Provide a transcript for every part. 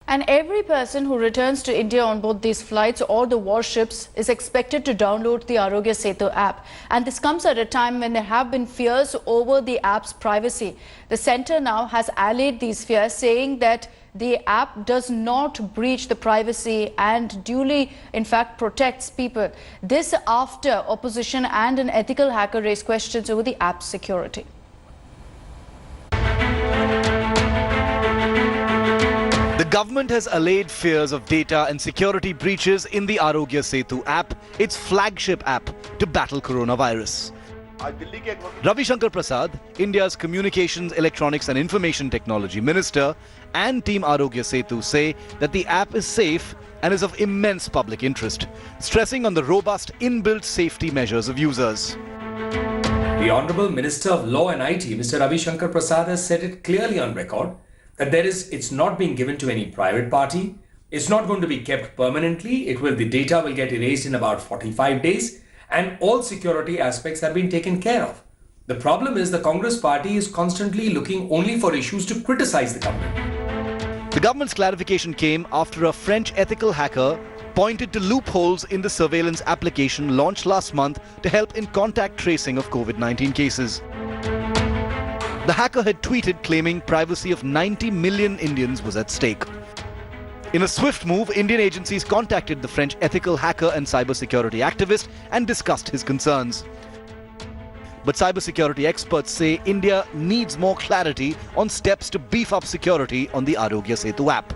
And every person who returns to India on board these flights or the warships is expected to download the Arogya Setu app. And this comes at a time when there have been fears over the app's privacy. The centre now has allayed these fears, saying that the app does not breach the privacy and duly, in fact, protects people. This after opposition and an ethical hacker raised questions over the app's security. The government has allayed fears of data and security breaches in the Arogya Setu app, its flagship app to battle coronavirus. Ravi Shankar Prasad, India's Communications, Electronics and Information Technology Minister, and Team Arogya Setu say that the app is safe and is of immense public interest, stressing on the robust inbuilt safety measures of users. The Honourable Minister of Law and IT, Mr. Ravi Shankar Prasad, has said it clearly on record that it's not being given to any private party. It's not going to be kept permanently. The data will get erased in about 45 days, and all security aspects have been taken care of. The problem is the Congress party is constantly looking only for issues to criticize the government. The government's clarification came after a French ethical hacker pointed to loopholes in the surveillance application launched last month to help in contact tracing of COVID-19 cases. The hacker had tweeted claiming privacy of 90 million Indians was at stake. In a swift move, Indian agencies contacted the French ethical hacker and cybersecurity activist and discussed his concerns. But cybersecurity experts say India needs more clarity on steps to beef up security on the Arogya Setu app.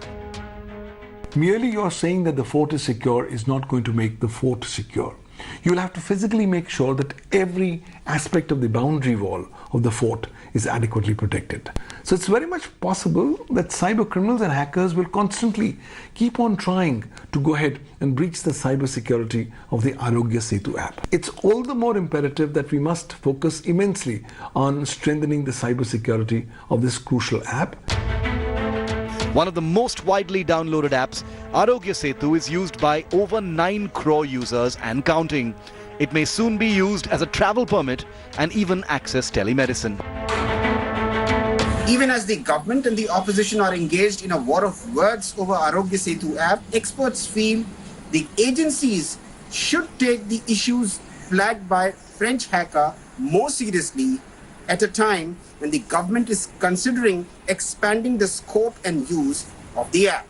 Merely you're saying that the fort is secure is not going to make the fort secure. You'll have to physically make sure that every aspect of the boundary wall of the fort is adequately protected. So it's very much possible that cyber criminals and hackers will constantly keep on trying to go ahead and breach the cyber security of the Arogya Setu app. It's all the more imperative that we must focus immensely on strengthening the cyber security of this crucial app. One of the most widely downloaded apps, Arogya Setu is used by over 9 crore users and counting. It may soon be used as a travel permit and even access telemedicine. Even as the government and the opposition are engaged in a war of words over Arogya Setu app, experts feel the agencies should take the issues flagged by French hacker more seriously at a time when the government is considering expanding the scope and use of the app.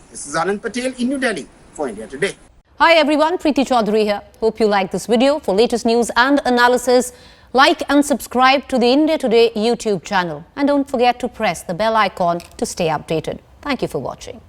This is Anand Patel in New Delhi for India Today. Hi everyone, Preeti Chaudhary here. Hope you like this video. For latest news and analysis, like and subscribe to the India Today YouTube channel. And don't forget to press the bell icon to stay updated. Thank you for watching.